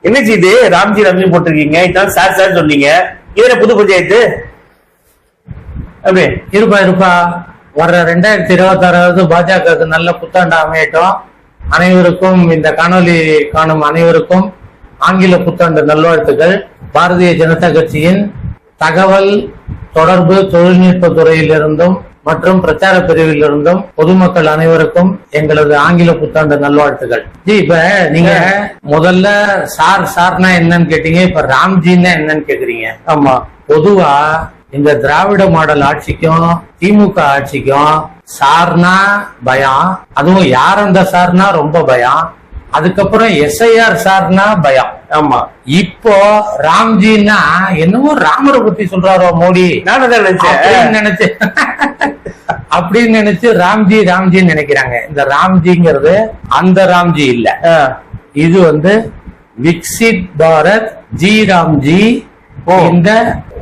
என்னச்சு இது ராம்ஜி ராம்ஜி போட்டிருக்கீங்க? இதான் சார் சார் சொன்னீங்க. இது புது பஞ்சாயத்து அப்படியே இருப்பா வர்ற 2026 பாஜகவுக்கு நல்ல புத்தாண்டு அமையட்டும். அனைவருக்கும், இந்த காணொலி காணும் அனைவருக்கும் ஆங்கில புத்தாண்டு நல்வாழ்த்துக்கள். பாரதிய ஜனதா கட்சியின் தகவல் தொடர்பு தொழில்நுட்ப துறையிலிருந்தும் மற்றும் பிரச்சார பிரிவில் இருந்தும் பொதுமக்கள் அனைவருக்கும் எங்களது ஆங்கில புத்தாண்டு நல்வாழ்த்துக்கள். ஜி, இப்ப நீங்க முதல்ல சார்னா என்னன்னு கேட்டீங்க, இப்ப ராம்ஜின்னா என்னன்னு கேக்குறீங்க. ஆமா, பொதுவா இந்த திராவிட மாடல் ஆட்சிக்கும் திமுக ஆட்சிக்கும் சார்னா பயம், அதுவும் யார் அந்த சார்னா ரொம்ப பயம். அதுக்கப்புறம் SIR சார்னா பயம். ஆமா, இப்போ ராம்ஜின்னா என்னவோ ராமரை பத்தி சொல்றாரோ மோடி, நான் நினைச்சேன் அப்படின்னு நினைச்சு ராம்ஜின்னு நினைக்கிறாங்க. இந்த ராம்ஜிங்கிறது அந்த ராம்ஜி இல்ல, இது விக்சித் பாரத் ஜி ராம்ஜி. இந்த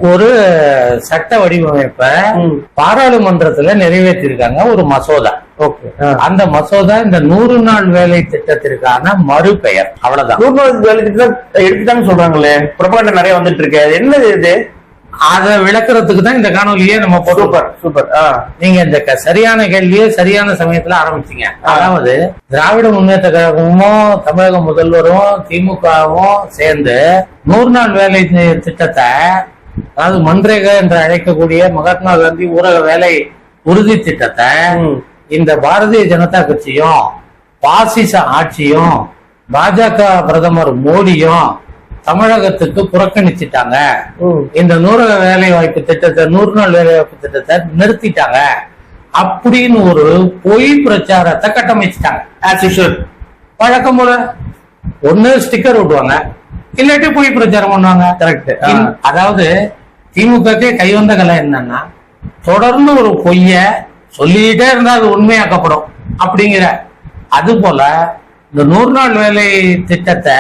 ஒரு சட்ட வடிவமைப்ப பாராளுமன்றத்துல நிறைவேற்றிருக்காங்க, ஒரு மசோதா. அந்த மசோதா இந்த 100 நாள் வேலை திட்டத்திற்கான மறுபெயர், அவ்வளவுதான். 100 நாள் வேலை திட்டம் எடுத்துட்டாங்க சொல்றாங்களே, புறப்பாடு நிறைய வந்துட்டு இருக்கு. என்னது இது? அதை விளக்குறதுக்கு தான் இந்த காணொலியே நம்ம சூப்பர் சூப்பர். நீங்க இந்த சரியான கேள்வியே சரியான சமயத்துல ஆரம்பிச்சீங்க. அதாவது திராவிட முன்னேற்ற கழகமும் தமிழக முதல்வரும் திமுகவும் சேர்ந்து 100 நாள் வேலை திட்டத்தை, அதாவது மன்ரேகா என்று அழைக்கக்கூடிய மகாத்மா காந்தி ஊரக வேலை உறுதி திட்டத்தை இந்த பாரதிய ஜனதா கட்சியும் பாசிச ஆட்சியும் பாஜக பிரதமர் மோடியும் தமிழகத்துக்கு புறக்கணிச்சுட்டாங்க. இந்த 100 வேலை வாய்ப்பு திட்டத்தை, 100 நாள் வேலை வாய்ப்பு திட்டத்தை நிறுத்திட்டாங்க அப்படின்னு ஒரு பொய் பிரச்சாரத்தை கட்டமைச்சிட்டாங்க. வழக்கம் போல ஒண்ணு ஸ்டிக்கர் விட்டுவாங்க, இல்லாட்டி பொய் பிரச்சாரம் பண்ணுவாங்க. கரெக்ட். அதாவது திமுகக்கே கைவந்த கலை என்னன்னா, தொடர்ந்து ஒரு பொய்ய சொல்லிட்டே இருந்தா அது உண்மையாக்கப்படும் அப்படிங்கிற. அது போல இந்த 100 நாள் வேலை திட்டத்தை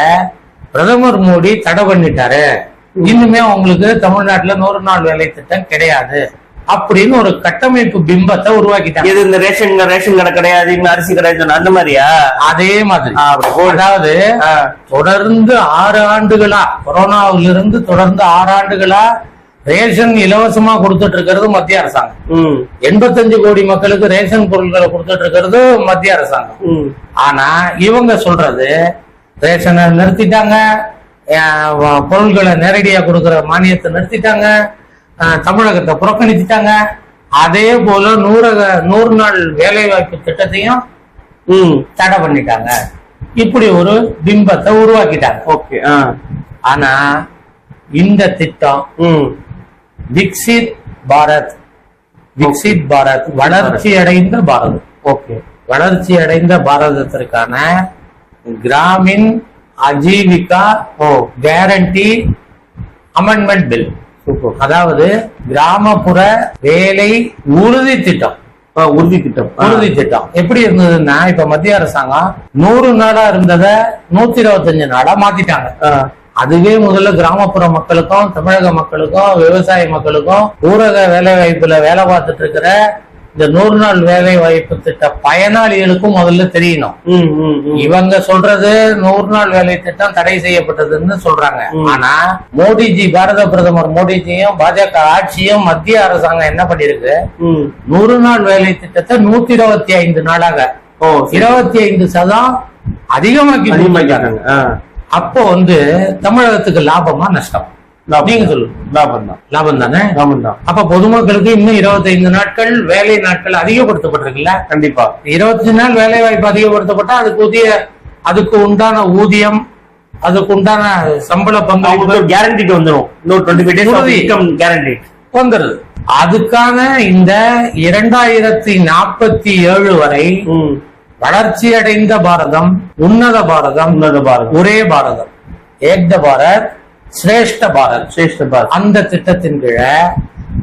பிரதமர் மோடி தடை பண்ணிட்டாரு, இன்னுமே உங்களுக்கு தமிழ்நாட்டுல 100 நாள் வேலை திட்டம் கிடையாது அப்படின்னு ஒரு கட்டமைப்பு பிம்பத்தை உருவாக்கிட்டாங்க. இது இந்த ரேஷன் கடை கிடையாது, அரிசி கிடையாது, அந்த மாதிரியா? அதே மாதிரி. அதாவது தொடர்ந்து 6 ஆண்டுகளா, கொரோனாவிலிருந்து தொடர்ந்து 6 ஆண்டுகளா ரேஷன் இலவசமா கொடுத்துட்டு இருக்கிறது மத்திய அரசாங்கம். 85 கோடி மக்களுக்கு ரேஷன் பொருட்களை கொடுத்துட்டு இருக்கிறது மத்திய அரசாங்கம். ஆனா இவங்க சொல்றது ரேஷனை நிறுத்திட்டாங்க, பொருட்களை நேரடியா கொடுக்கிற மானியத்தை நிறுத்திட்டாங்க, தமிழகத்தை புறக்கணிச்சுட்டாங்க. அதே போல 100 நாள் வேலை வாய்ப்பு திட்டத்தையும் தடை பண்ணிட்டாங்க. இப்படி ஒரு பிம்பத்தை உருவாக்கிட்டாங்க. ஓகே. ஆனா இந்த திட்டம் விக்சித் பாரத், வளர்ச்சி அடைந்த பாரதம். ஓகே. வளர்ச்சி அடைந்த பாரதத்திற்கான Gramin Ajeevika guarantee amendment bill. அதாவது கிராமப்புற வேலை உறுதி திட்டம். உறுதி திட்டம் எப்படி இருந்ததுன்னா, இப்ப மத்திய அரசாங்கம் 100 நாளா இருந்ததை 125 நாளா மாத்திட்டாங்க. அதுவே முதல்ல கிராமப்புற மக்களுக்கும் தமிழக மக்களுக்கும் விவசாய மக்களுக்கும் ஊரக வேலை வாய்ப்புல வேலை பார்த்துட்டு இருக்கிற இந்த 100 நாள் வேலை வாய்ப்பு திட்ட பயனாளிகளுக்கும் முதல்ல தெரியணும். இவங்க சொல்றது 100 நாள் வேலை திட்டம் தடை செய்யப்பட்டதுன்னு சொல்றாங்க. ஆனா மோடிஜி, பாரத பிரதமர் மோடிஜியும் பாஜக ஆட்சியும் மத்திய அரசாங்கம் என்ன பண்ணிருக்கு, 100 நாள் வேலை திட்டத்தை 125 நாளாக 25% அதிகமாக்கி. அப்போ தமிழகத்துக்கு லாபமா நஷ்டம்? நீங்க சொல்லுங்க. லாபம் தானே. அப்ப பொதுமக்களுக்கு இன்னும் 25 நாட்கள் வேலை நாட்கள் அதிகப்படுத்தப்பட்டிருக்குல்ல. கண்டிப்பா 25 நாள் வேலை வாய்ப்பு அதிகப்படுத்தப்பட்டா அதுக்கு உண்டான ஊதியம், அதுக்கு உண்டான சம்பள பங்களிப்பு அவங்களுக்கு கேரண்டிட்டு வந்துடும். இன்னொரு 25 days உறுதி. இன்கம் கேரண்டி வந்துருது. அதுக்கான இந்த 2047 வரை வளர்ச்சி அடைந்த பாரதம், உன்னத பாரதம், ஒரே பாரதம், ஏக்த பாரத், சிரேஷ்ட பாரத், அந்த திட்டத்தின் கீழே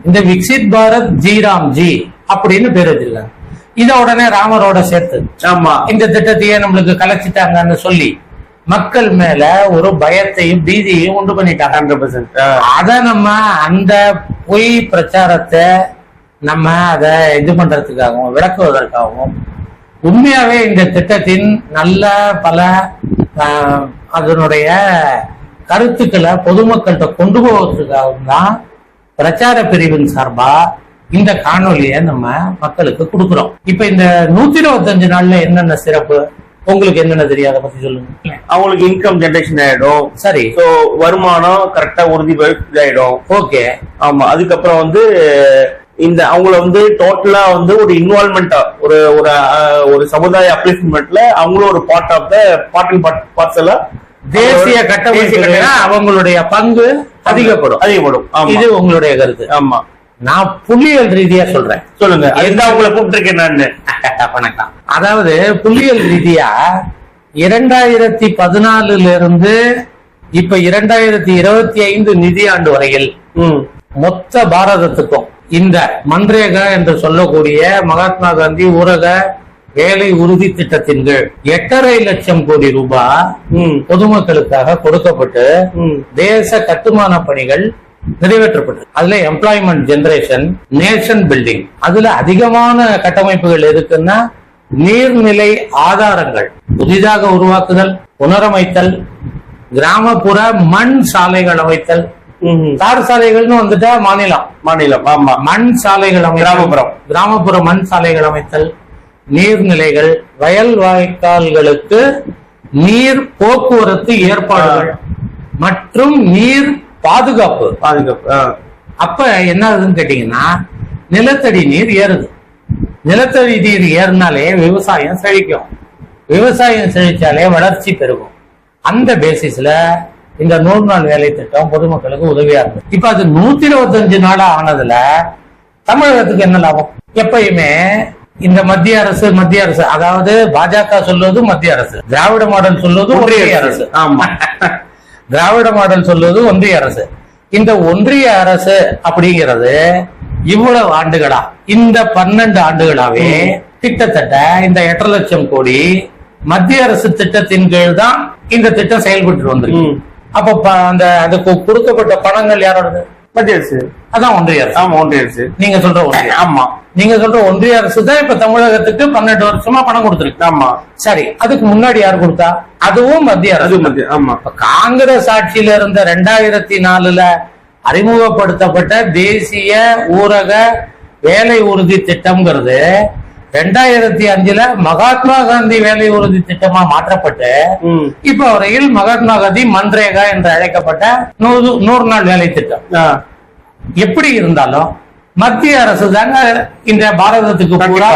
இந்த விக்சித் பாரத் ஜி அப்படின்னு பேர் வச்சிருக்காங்க. இத உடனே ராமரோட சேர்த்து ஆமா இந்த திட்டத்தையே நம்மளுக்கு கலைச்சிட்டாங்கன்னு சொல்லி மக்கள் மேல ஒரு பயத்தையும் பீதியையும் உண்டு பண்ணிட்டாங்க. 100%. அத நம்ம அந்த பொய் பிரச்சாரத்தை நம்ம அதை இது பண்றதுக்காகவும் விளக்குவதற்காகவும் உண்மையாவே இந்த திட்டத்தின் நல்ல பல அதனுடைய கருத்துக்களை பொதுமக்கள்கிட்ட கொண்டு போவதற்காகவும் தான் பிரச்சார பிரிவின் சார்பா இந்த காணொலியை நம்ம மக்களுக்கு கொடுக்கிறோம். இப்ப இந்த 125 நாள்ல என்னென்ன சிறப்பு உங்களுக்கு என்னென்ன தெரியாத பத்தி சொல்லுங்க. அவங்களுக்கு இன்கம் ஜெனரேஷன் ஆயிடும். சரி. சோ வருமானம் கரெக்டா உறுதி ஆயிடும். ஓகே. ஆமா. அதுக்கப்புறம் இந்த அவங்கள டோட்டலா ஒரு இன்வால்மெண்டா ஒரு சமுதாய அப்லிஃப்ட்மெண்ட்ல அவங்களும் ஒரு பார்ட் ஆஃப் த பார்ட்ஸ் எல்லாம் தேசிய கட்டமைப்பு அவங்களுடைய பங்கு அதிகப்படும். இது உங்களுடைய கருத்து. ஆமா. நான் புள்ளியியல் ரீதியா சொல்றேன். சொல்லுங்க. உங்களை கூப்பிட்டுருக்கேன் நான். வணக்கம். அதாவது புள்ளியியல் ரீதியா 2014 இருந்து இப்ப 2025 நிதியாண்டு வரையில் மொத்த பாரதத்துக்கும் இந்த மன்ரேகா என்று சொல்லக்கூடிய மகாத்மா காந்தி ஊரக வேலை உறுதி திட்டத்தின் கீழ் 8.5 லட்சம் கோடி ரூபாய் பொதுமக்களுக்காக கொடுக்கப்பட்டு தேச கட்டுமான பணிகள் நிறைவேற்றப்பட்டது. அதுல எம்ப்ளாய்மெண்ட் ஜெனரேஷன், நேஷன் பில்டிங், அதுல அதிகமான கட்டமைப்புகள் இருக்குன்னா நீர்நிலை ஆதாரங்கள் புதிதாக உருவாக்குதல், புனரமைத்தல், கிராமப்புற மண் சாலைகள் அமைத்தல், தார் சாலைகள்னு வந்துட்டா மாநிலம் ஆமா, மண் சாலைகள் கிராமப்புற மண் சாலைகள் அமைத்தல், நீர்நிலைகள், வயல் வாய்க்கால்களுக்கு நீர் போக்குவரத்து ஏற்பாடுகள் மற்றும் நீர் பாதுகாப்பு. அப்ப என்ன ஆகுதுன்னு கேட்டீங்கன்னா நிலத்தடி நீர் ஏறுது. நிலத்தடி நீர் ஏறினாலே விவசாயம் செழிக்கும். விவசாயம் செழிச்சாலே வளர்ச்சி பெருகும். அந்த பேசிஸ்ல இந்த 100 நாள் வேலை திட்டம் பொதுமக்களுக்கு உதவியா இருக்கு. இப்ப அது 125 நாளா ஆனதுல தமிழகத்துக்கு என்ன லாபம்? எப்பயுமே இந்த மத்திய அரசு அதாவது பாஜக சொல்வது மத்திய அரசு, திராவிட மாடல் சொல்வது ஒன்றிய அரசு. ஆமா. திராவிட மாடல் சொல்வது ஒன்றிய அரசு. இந்த ஒன்றிய அரசு அப்படிங்கிறது இவ்வளவு ஆண்டுகளா, இந்த 12 ஆண்டுகளாவே கிட்டத்தட்ட இந்த 8.5 லட்சம் கோடி மத்திய அரசு திட்டத்தின் கீழ் தான் இந்த திட்டம் செயல்பட்டு வந்திருக்கு. அப்ப அதுக்கு கொடுக்கப்பட்ட பணங்கள் யாரோடது? மத்திய அரசு. அதான் ஒன்றிய அரசு. ஆமா, ஒன்றிய அரசு. நீங்க சொல்ற ஒன்றிய, ஆமா, நீங்க சொல்ற ஒன்றிய அரசு தான் இப்ப தமிழகத்துக்கு 12 வருஷமா பணம் கொடுத்திருக்கு. ஆமா, சரி. அதுக்கு முன்னாடி யாரு கொடுத்தா? அதுவும் மத்திய அரசு. ஆமா. காங்கிரஸ் ஆட்சியில இருந்த 2004 அறிமுகப்படுத்தப்பட்ட தேசிய ஊரக வேலை உறுதி திட்டம்ங்கிறது 2005 மகாத்மா காந்தி வேலை உறுதி திட்டமா மாற்றப்பட்டு இப்ப வரையில் மகாத்மா காந்தி மன்ரேகா என்று அழைக்கப்பட்ட 100 நாள் வேலை திட்டம். எப்படி இருந்தாலும் மத்திய அரசு தாங்க இந்த பாரதத்துக்கு பூரா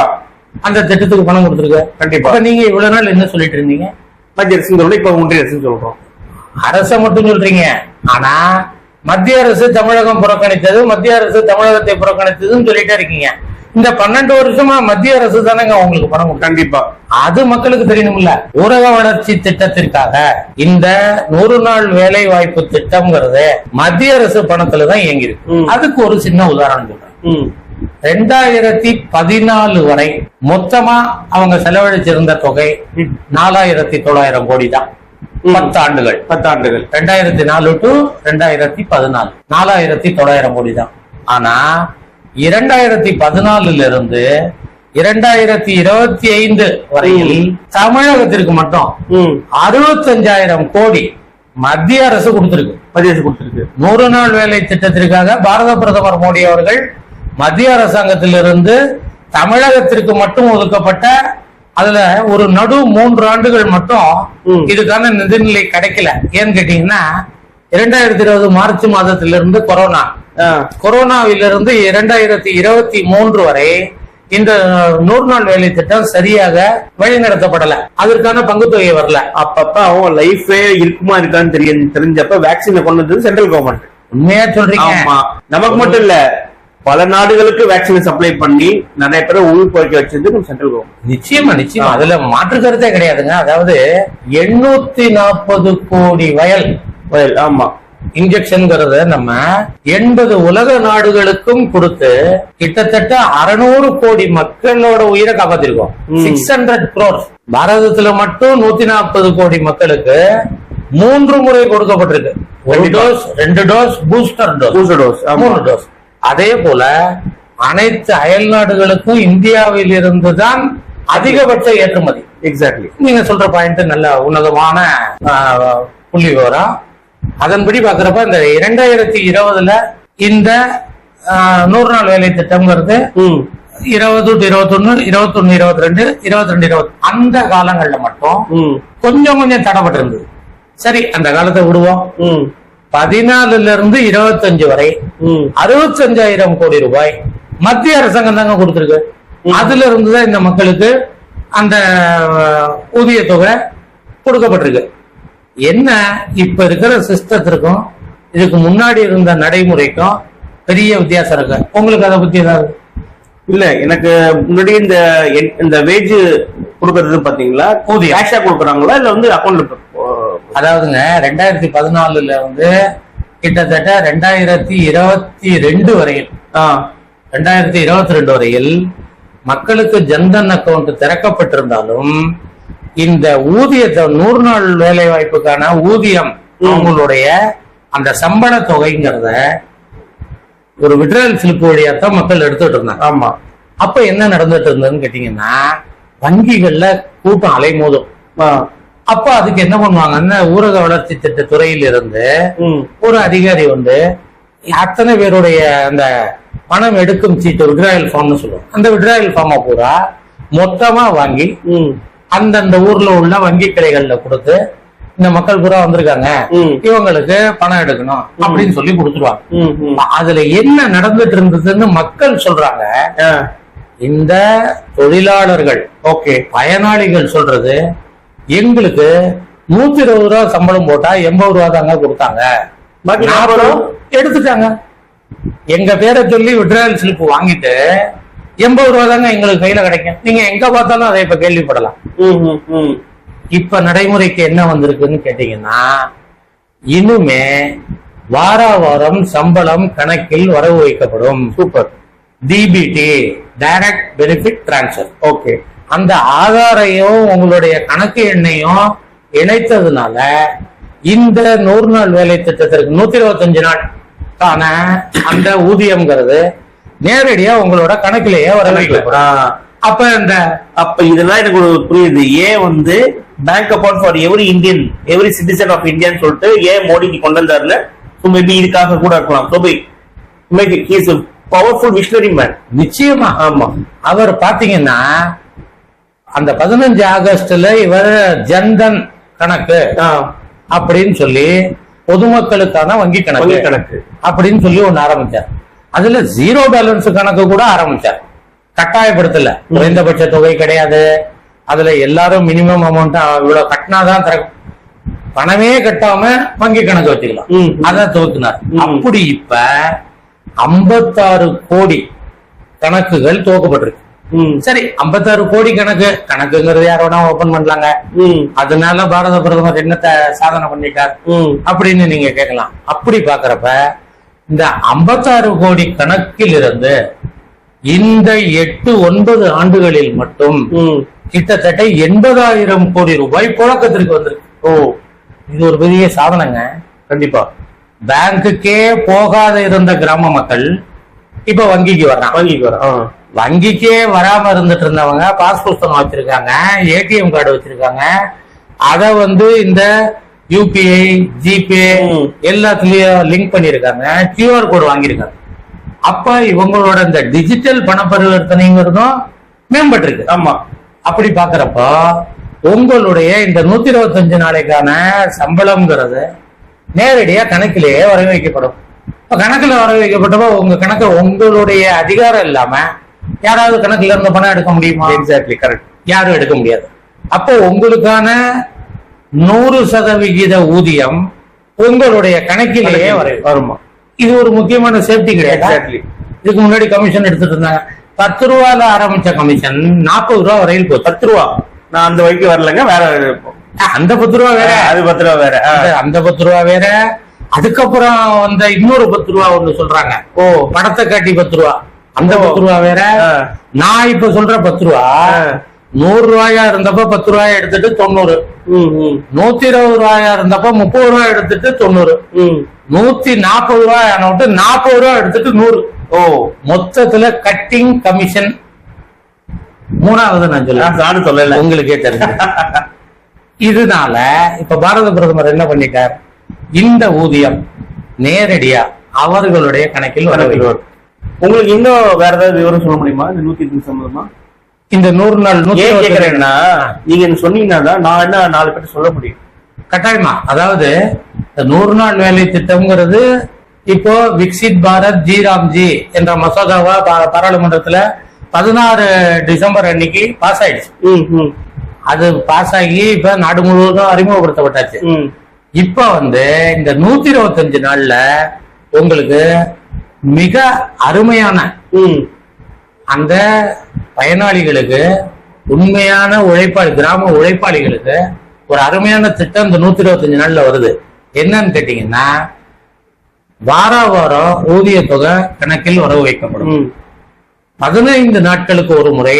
அந்த திட்டத்துக்கு பணம் கொடுத்துருக்கு. கண்டிப்பா. நீங்க இவ்வளவு நாள் என்ன சொல்லிட்டு இருந்தீங்க? மத்திய அரசு, இப்ப ஒன்றிய அரசு சொல்றோம். அரச மட்டும் சொல்றீங்க. ஆனா மத்திய அரசு தமிழகம் புறக்கணித்தது, மத்திய அரசு தமிழகத்தை புறக்கணித்ததுன்னு சொல்லிட்டே இருக்கீங்க. இந்த 12 வருஷமா மத்திய அரசு தானங்க உங்களுக்கு பணம் கொடுக்கும். கண்டிப்பா. அது மக்களுக்கு தெரியணும்ல. ஊரக வளர்ச்சி திட்டத்திற்காக இந்த 100 நாள் வேலை வாய்ப்பு திட்டம்ங்கிறது மத்திய அரசு பணத்துலதான் இயங்கிருக்கு. அதுக்கு ஒரு சின்ன உதாரணம் சொல்றேன். 2014 வரை மொத்தமா அவங்க செலவழிச்சிருந்த தொகை 4,900 கோடி தான். 10 ஆண்டுகள் 2004 to 2014 4,900 கோடி தான். ஆனா 2014 இருந்து 2025 வரையில் தமிழகத்திற்கு மட்டும் 65,000 கோடி மத்திய அரசு கொடுத்திருக்கு. 100 நாள் வேலை திட்டத்திற்காக பாரத பிரதமர் மோடி அவர்கள் மத்திய அரசாங்கத்திலிருந்து தமிழகத்திற்கு மட்டும் ஒதுக்கப்பட்ட அதுல ஒரு நடு 3 ஆண்டுகள் மட்டும் இதுக்கான நிதிநிலை கிடைக்கல. ஏன்னு கேட்டீங்கன்னா 2020 மார்ச் மாதத்திலிருந்து கொரோனாவிலிருந்து 2023 வரை இந்த 100 நாள் வேலை திட்டம் சரியாக வழிநடத்தப்படல, அதற்கான பங்குத்தொகை வரல. அப்பப்ப அவங்க லைஃபே இருக்குமா இருக்கான்னு தெரிஞ்சப்ப வேக்சினை கொண்டு வந்தது சென்ட்ரல் கவர்மெண்ட். உண்மையா சொல்றீங்க? ஆமா, நமக்கு மட்டும் இல்ல, பல நாடுகளுக்கு வேக்சினை சப்ளை பண்ணி நிறைய பேரை உயிர் போய்க்க வச்சது சென்ட்ரல் கவர்மெண்ட். நிச்சயமா நிச்சயமா, அதுல மாற்று கருத்தே கிடையாதுங்க. அதாவது 840 கோடி வயல், ஆமா, இன்ஜெக்ஷன் நம்ம 80 உலக நாடுகளுக்கும் கொடுத்து கிட்டத்தட்ட 600 கோடி மக்களோட உயிரை காப்பாத்திருக்கோம். 600 crores. பாரதத்துல மட்டும் 140 கோடி மக்களுக்கு 3 முறை கொடுக்கப்பட்டிருக்கு. 1 dose, 2 dose, booster dose, 3 dose. அதே போல அனைத்து அயல் நாடுகளுக்கும் இந்தியாவில் இருந்துதான் அதிகபட்ச ஏற்றுமதி. எக்ஸாக்ட்லி, நீங்க சொல்ற பாயிண்ட் நல்ல உன்னதமான புள்ளி விவரம். அதன்படி பாக்குறப்ப இந்த 2020 இந்த 100 நாள் வேலை திட்டம்ங்கிறது 20, 21, 21, 22, 22, 20 அந்த காலங்கள்ல மட்டும் கொஞ்சம் தடைப்பட்டு இருந்தது. சரி, அந்த காலத்தை விடுவோம். 14 இருந்து 25 வரை 65,000 கோடி ரூபாய் மத்திய அரசாங்கம் தாங்க கொடுத்திருக்கு. அதுல இருந்துதான் இந்த மக்களுக்கு அந்த ஊதிய தொகை கொடுக்கப்பட்டிருக்கு. என்ன, இப்ப இருக்கிற சிஸ்டத்திற்கும் இதுக்கு முன்னாடி இருந்த நடைமுறைக்கும் பெரிய வித்தியாசம் இருக்கு. உங்களுக்கு அதை பத்தி ஏதாவது? இல்ல, எனக்கு முன்னாடி இந்த வேஜ் கொடுக்கறது பாத்தீங்களா, ஊதியம் கேஷா கொடுக்குறாங்களா இல்ல வந்து அக்கௌண்ட்ல? அதாவதுங்க 2014 கிட்டத்தட்ட 2022 வரையில் 2022 வரையில் மக்களுக்கு ஜன்தன் அக்கௌண்ட் திறக்கப்பட்டிருந்தாலும் இந்த ஊதியத்தை 100 நாள் வேலை வாய்ப்புக்கான ஊதியம் அவங்களுடைய அந்த சம்பள தொகைங்கிறத ஒரு விட்ரல் ஸ்லிப் வழியாத்தான் மக்கள் எடுத்துட்டு இருந்தாங்க. ஆமா, அப்ப என்ன நடந்துட்டு இருந்ததுன்னு கேட்டீங்கன்னா, வங்கிகள்ல கூட்டம் அலைமோதும். அப்ப அதுக்கு என்ன பண்ணுவாங்கன்னா, ஊரக வளர்ச்சி திட்ட துறையில் இருந்து ஒரு அதிகாரி வந்து அத்தனை பேருடைய அந்த பணம் எடுக்கும் சீட்டு, விட்ராயல் ஃபார்ம்னு சொல்லுவோம், அந்த விட்ராயல் ஃபார்மை பூரா மொத்தமா வாங்கி அந்தந்த ஊர்ல உள்ள வங்கி கிளைகள்ல கொடுத்து, இந்த மக்கள் பூரா வந்திருக்காங்க, இவங்களுக்கு பணம் எடுக்கணும் அப்படின்னு சொல்லி கொடுத்துருவாங்க. அதுல என்ன நடந்துட்டு இருந்ததுன்னு மக்கள் சொல்றாங்க. இந்த தொழிலாளர்கள், ஓகே, பயனாளிகள் சொல்றது, எங்களுக்கு 120 ரூபா சம்பளம் போட்டா 80 ரூபா தாங்க கொடுத்தாங்க, 40 எடுத்துட்டாங்க. எங்க பேரை சொல்லி விட்ராயல் ஸ்லிப் வாங்கிட்டு 80 ரூபா தாங்க எங்களுக்கு கையில கிடைக்கும். நீங்க எங்க பார்த்தாலும் அதை இப்ப கேள்விப்படலாம். இப்ப நடைமுறைக்கு என்ன வந்திருக்குன்னு கேட்டீங்கன்னா, இனிமே வாரம் சம்பளம் கணக்கில் வரவு வைக்கப்படும். Super. DBT, direct benefit transfer. Okay, அந்த ஆதாரையும் உங்களுடைய கணக்கு எண்ணையும் இணைத்ததுனால இந்த 100 நாள் வேலை திட்டத்திற்கு 125 நாள் கான அந்த ஊதியம்ங்கிறது நேரடியா உங்களோட கணக்கிலேயே வர வைக்கப்படும். அப்ப இதெல்லாம் எனக்கு ஒரு புரியுது. ஏன் வந்து bank account for every Indian, every citizen of இந்தியான்னு சொல்லிட்டு ஏன் மோடிக்கு கொண்டு வந்தாருல? மேபி இதுக்காக கூட இருக்கலாம். Powerful missionary man. நிச்சயமா. ஆமா, அவர் பாத்தீங்கன்னா அந்த 15 ஆகஸ்ட்ல இவர் ஜன்தன் கணக்கு அப்படின்னு சொல்லி பொதுமக்களுக்கான வங்கி கணக்கு அப்படின்னு சொல்லி ஒண்ணு ஆரம்பிச்சார். அதுல 0 பேலன்ஸ் கணக்கு கூட ஆரம்பிச்சார். கட்டாயப்படுத்தல, குறைந்தபட்ச தொகை கிடையாது. அதுல எல்லாரும் மினிமம் அமௌண்ட் இவ்வளவு கட்டினாதான் பணமே கட்டாம வங்கி கணக்கு வச்சுக்கலாம், அதான் துவக்கினார். அப்படி இப்ப 56 கோடி கணக்குகள் துவக்கப்பட்டிருக்கு. சரி, 56 கோடி கணக்குங்கிறது யார் வேணா ஓபன் பண்ணலாங்க. அதனால பாரத பிரதமர் என்ன சாதனை பண்ணிட்டார் அப்படின்னு நீங்க கேட்கலாம். அப்படி பாக்குறப்ப இந்த 56 கோடி கணக்கில் இருந்து இந்த 8-9 ஆண்டுகளில் மட்டும் கிட்டத்தட்ட 80,000 கோடி ரூபாய் புழக்கத்திற்கு வந்திருக்கு. இது ஒரு பெரிய சாதனைங்க. கண்டிப்பா. பேங்குக்கே போகாத இருந்த கிராம மக்கள் இப்ப வங்கிக்கு வர்றான். வங்கிக்கே வராம இருந்துட்டு இருந்தவங்க பாஸ் புஸ்தகம் வச்சிருக்காங்க, ஏடிஎம் கார்டு வச்சிருக்காங்க. அத வந்து இந்த யூபிஐ, ஜிபே எல்லாத்துலயும் லிங்க் பண்ணிருக்காங்க, QR கோடு வாங்கியிருக்காங்க. அப்ப இவங்களோட இந்த டிஜிட்டல் பண பரிவர்த்தனைங்கிறதும் மேம்பட்டு இருக்கு. ஆமா, அப்படி பாக்குறப்போ உங்களுடைய இந்த 125 நாளைக்கான சம்பளம்ங்கிறது நேரடியா கணக்கிலேயே வர வைக்கப்படும். கணக்குல வர வைக்கப்பட்டப்போ உங்க கணக்கு உங்களுடைய அதிகாரம் இல்லாம யாராவது கணக்குல இருந்த பணம் எடுக்க முடியுமா? Exactly, correct. யாரும் எடுக்க முடியாது. அப்போ உங்களுக்கான 100% ஊதியம் உங்களுடைய கணக்கிலேயே வருமா? இது ஒரு முக்கியமான சேஃப்டி கிடையாது. எக்ஸாக்ட்லி. இதுக்கு முன்னாடி கமிஷன் எடுத்துட்டு இருந்தாங்க. 10 ரூபாயில ஆரம்பிச்ச கமிஷன் 40 ரூபா வரையில் போச்சு. 10 ரூபா நான் அந்த வரைக்கும் வரலங்க. வேற அந்த 10 ரூபா வேற, அது 10 ரூபா வேற, அந்த 10 ரூபா வேற. அதுக்கப்புறம் வந்த இன்னொரு 10 ரூபா ஒண்ணு சொல்றாங்க. ஓ, படத்தை காட்டி 10 ரூபா, அந்த 10 ரூபா வேற. நான் இப்ப சொல்ற 10 ரூபா 100 ரூபாயா இருந்தப்ப 10 ரூபாயா எடுத்துட்டு 90, 120 ரூபாயா இருந்தப்ப 30 ரூபாய் எடுத்துட்டு 90, 140 ரூபாய் விட்டு 40 ரூபாய் எடுத்துட்டு 100. ஓ, மொத்தத்துல கட்டிங் கமிஷன். மூணாவது நான் சொல்லல, உங்களுக்கே தெரிஞ்சு. இதனால இப்ப பாரத பிரதமர் என்ன பண்ணிட்டார், இந்த ஊதியம் நேரடியா அவர்களுடைய கணக்கில் வரவில்லை. உங்களுக்கு இன்னும் வேற ஏதாவது விவரம் சொல்ல முடியுமா இந்த 120 சம்பந்தமா? இந்த 100 நாள் கேக்குறேன்னா நீங்க சொன்னீங்கன்னா நான் என்ன 4 பேர் சொல்ல முடியும். கட்டாயமா. அதாவது 100 நாள் வேலை திட்டம்ங்கிறது இப்போ விக்சித் பாரத் ஜி என்ற மசோதாவா பாராளுமன்றத்துல 16 டிசம்பர் அன்னைக்கு பாஸ் ஆயிடுச்சு. அது பாஸ் ஆகி இப்ப நாடு முழுவதும் அறிமுகப்படுத்தப்பட்டாச்சு. இப்ப இந்த 125 நாள்ல உங்களுக்கு மிக அருமையான அந்த பயனாளிகளுக்கு, உண்மையான உழைப்பாளி, கிராம உழைப்பாளிகளுக்கு ஒரு அருமையான திட்டம் இந்த 125 நாள்ல வருது. என்னன்னு கேட்டீங்கன்னா, வாரம் ஊதிய தொகை கணக்கில் வரவு வைக்கப்படும். 15 நாட்களுக்கு ஒரு முறை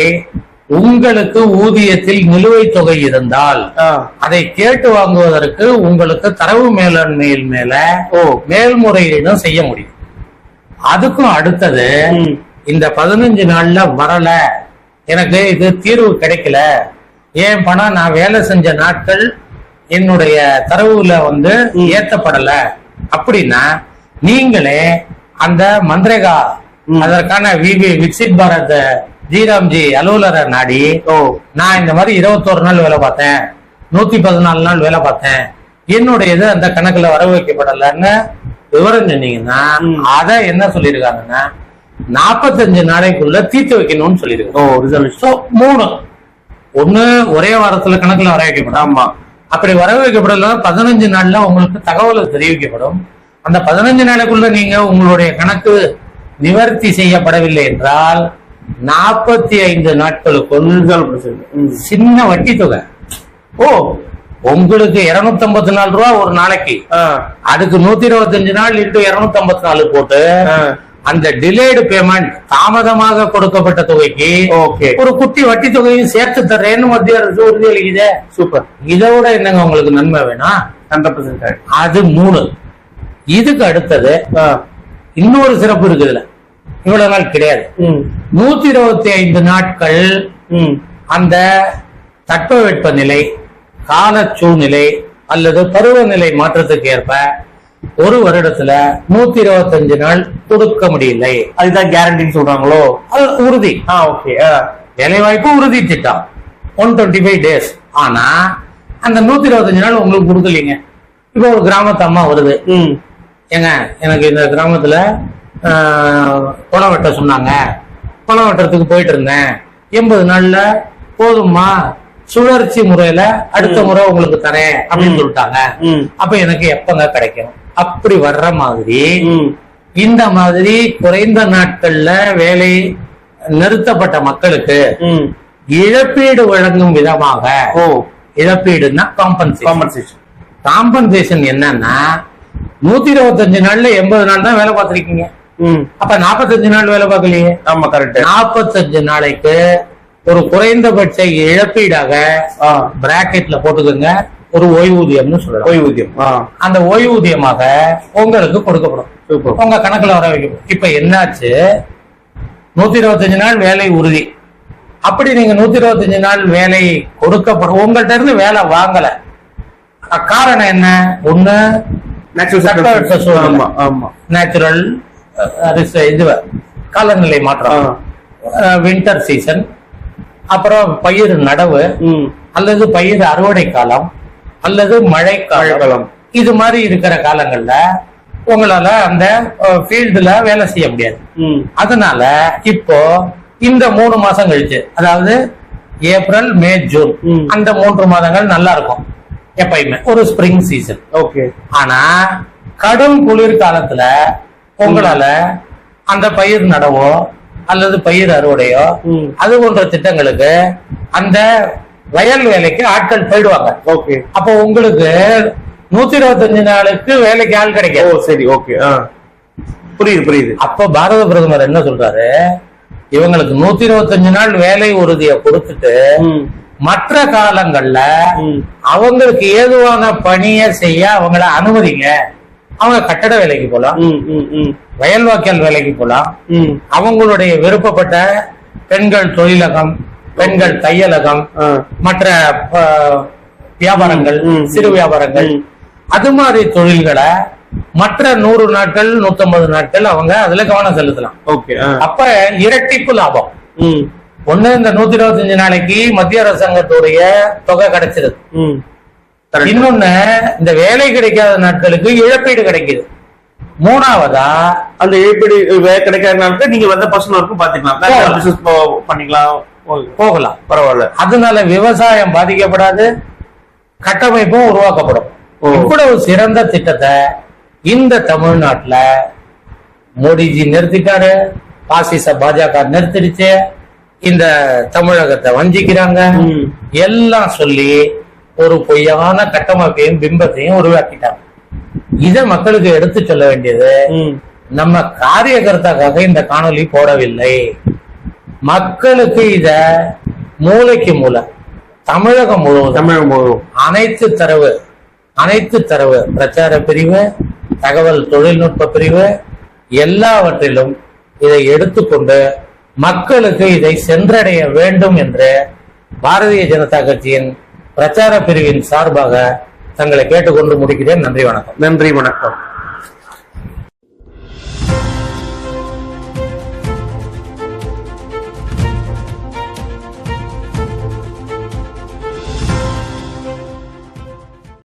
உங்களுக்கு ஊதியத்தில் நிலுவைத் தொகை இருந்தால் அதை கேட்டு வாங்குவதற்கு உங்களுக்கு தரவு மேலாண்மையில் மேல மேல்முறையீடும் செய்ய முடியும். அதுக்கும் அடுத்தது, இந்த 15 நாள்ல வரல, எனக்கு இது தீர்வு கிடைக்கல, ஏன் பணம் நான் வேலை செஞ்ச நாட்கள் என்னுடைய தரவுல ஏத்தப்படல அப்படின்னா, நீங்களே அந்த மன்ரேகா அதற்கான விக்சித் பாரத் ஜி அலுவலரை நாடி, நான் இந்த மாதிரி 21 நாள் வேலை பார்த்தேன், 114 நாள் வேலை பார்த்தேன், என்னுடைய இது அந்த கணக்குல வரவு வைக்கப்படலன்னு விவரம் சொன்னீங்கன்னா, அத என்ன சொல்லிருக்காங்கன்னா 45 நாளைக்குள்ள தீர்த்து வைக்கணும்னு சொல்லிருக்காங்க. 3 ஒண்ணு ஒரே வாரத்துல கணக்குல வர வைக்கப்படும். ஆமா, அப்படி வர வைக்கப்படல 15 நாள்ல உங்களுக்கு தகவல் தெரிவிக்கப்படும். அந்த 15 நாளைக்குள்ள நீங்க உங்களுடைய கணக்கு நிவர்த்தி செய்யப்படவில்லை என்றால் 45 நாட்களுக்குள் சின்ன வட்டி தொகை. ஓ, உங்களுக்கு 254 ரூபா ஒரு நாளைக்கு, அதுக்கு 125 நாள் இன்டு 254 போட்டு அந்த டிலேடு பேமெண்ட், தாமதமாக கொடுக்கப்பட்ட தொகைக்கு ஒரு குட்டி வட்டி தொகையும் சேர்த்து தர்றேன்னு மத்திய அரசு உறுதியளிக்குதே. சூப்பர். இதோட என்னங்க உங்களுக்கு நன்மை வேணும்? 100%. அது 3. இதுக்கு அடுத்தது இன்னொரு சிறப்பு இருக்குதுல, இவ்வளவு நாள் கிடையாது. 125 நாட்கள் அந்த தட்பவெப்பநிலை, கால சூழ்நிலை அல்லது பருவநிலை மாற்றத்துக்கு ஏற்ப ஒரு வருடத்துல 125 நாள் கொடுக்க முடியலை. அதுதான் கேரண்டின்னு சொல்றாங்களோ? அது உறுதி. வேலை வாய்ப்பு உறுதி திட்டம் 125 days. ஆனா அந்த 125 நாள் உங்களுக்கு கொடுக்கலீங்க. இப்ப ஒரு கிராமத்து அம்மா வருது, ஏங்க எனக்கு இந்த கிராமத்துல குளம் வெட்ட சொன்னாங்க, குளம் வெட்டுறதுக்கு போயிட்டு இருந்தேன், 80 நாள்ல போதுமா, சுழற்சி முறையில அடுத்த முறை உங்களுக்கு தரேன் அப்படின்னு சொல்லிட்டாங்க, அப்ப எனக்கு எப்பங்க கிடைக்கும்? அப்படி வர்ற மாதிரி இந்த மாதிரி குறைந்த நாட்கள்ல வேலை நிறுத்தப்பட்ட மக்களுக்கு இழப்பீடு வழங்கும் விதமாக, இழப்பீடுன்னா காம்பன்சேஷன் என்னன்னா, 125 நாள்ல 80 நாள் தான் வேலை பார்த்திருக்கீங்க, அப்ப 45 நாள் வேலை பார்க்கலையே. ஆமா, கரெக்ட். 45 நாளைக்கு ஒரு குறைந்தபட்ச இழப்பீடாக பிராக்கெட்ல போட்டுக்கோங்க, ஒரு ஓய்வூதியம்னு சொல்லலாம். ஓய்வூதியம். அந்த ஓய்வூதியமாக உங்களுக்கு கொடுக்கப்படும், உங்க கணக்குல வர வைக்கப்படும். இப்ப என்னாச்சு, 125 நாள் வேலை உறுதி. அப்படி நீங்க 125 நாள் வேலை கொடுக்கப்படும், உங்கள்கிட்ட இருந்து வேலை வாங்கல, காரணம் என்ன? ஒண்ணு நேச்சுரல் காலநிலை மாற்றம், வின்டர் சீசன், அப்புறம் பயிர் நடவு அல்லது பயிர் அறுவடை காலம் அல்லது மழை காலம், இது மாதிரி இருக்கிற காலங்கள்ல உங்களால அந்த ஃபீல்டுல வேலை செய்ய முடியாது. அதனால இப்போ இந்த 3 மாசம் கழிச்சு, அதாவது ஏப்ரல், மே, ஜூன், அந்த 3 மாதங்கள் நல்லா இருக்கும் எப்பயுமே, ஒரு ஸ்பிரிங் சீசன். ஓகே. ஆனா கடும் குளிர்காலத்துல உங்களால அந்த பயிர் நடவோ அல்லது பயிர் அறுவடையோ அது போன்ற திட்டங்களுக்கு அந்த வயல் வேலைக்கு ஆட்கள் போயிடுவாங்க. ஓகே. அப்போ உங்களுக்கு 125 நாளுக்கு வேலைக்கு ஆள் கிடைக்கும். சரி, ஓகே, புரியுது. அப்ப பாரத பிரதமர் என்ன சொல்றாரு, இவங்களுக்கு 125 நாள் வேலை உறுதியை கொடுத்துட்டு மற்ற காலங்கள்ல அவங்களுக்கு ஏதுவான பணியை செய்ய அவங்கள அனுமதிங்க. அவங்க கட்டட வேலைக்கு போலாம், வயல் வாக்கியல் வேலைக்கு போலாம், அவங்களுடைய விருப்பப்பட்ட பெண்கள் தொழிலகம், பெண்கள் தையலகம், மற்ற வியாபாரங்கள், சிறு வியாபாரங்கள், அது மாதிரி தொழில்களை மற்ற 100 நாட்கள் 150 நாட்கள் அவங்க அதுல கவனம் செலுத்தலாம். அப்ப இரட்டிப்பு லாபம். ஒண்ணு, இந்த 125 நாளைக்கு மத்திய அரசாங்கத்துடைய தொகை கிடைச்சிருது. இன்னொன்னு, இந்த வேலை கிடைக்காத நாட்களுக்கு இழப்பீடு கிடைக்குது. மூணாவதா, அந்த இழப்பீடு கிடைக்காத நாட்கள் நீங்க வந்த பர்சனலுக்கும் பாத்துக்கலாம், பண்ணிக்கலாம், போகலாம், பரவாயில்ல. அதனால விவசாயம் பாதிக்கப்படாது, கட்டமைப்பும் உருவாக்கப்படும். இவ்வளவு சிறந்த திட்டத்தை இந்த தமிழ்நாட்டுல மோடிஜி நிறுத்திட்டாரு, பாசிச பாஜக நிறுத்திடுச்சு, இந்த தமிழகத்தை வஞ்சிக்கிறாங்க எல்லாம் சொல்லி ஒரு பொய்யான கட்டமைப்பையும் பிம்பத்தையும் உருவாக்கிட்டாங்க. இத மக்களுக்கு எடுத்து சொல்ல வேண்டியது நம்ம காரியகர்த்தாக்காக இந்த காணொலி போடவில்லை. மக்களுக்கு இத மூளைக்கு மூளை தமிழகம் முழுவதும் அனைத்து தரவு பிரச்சார பிரிவு, தகவல் தொழில்நுட்ப பிரிவு எல்லாவற்றிலும் இதை எடுத்துக்கொண்டு மக்களுக்கு இதை சென்றடைய வேண்டும் என்று பாரதிய ஜனதா கட்சியின் பிரச்சார பிரிவின் சார்பாக தங்களை கேட்டுக்கொண்டு முடிக்கிறேன். நன்றி, வணக்கம். நன்றி, வணக்கம்.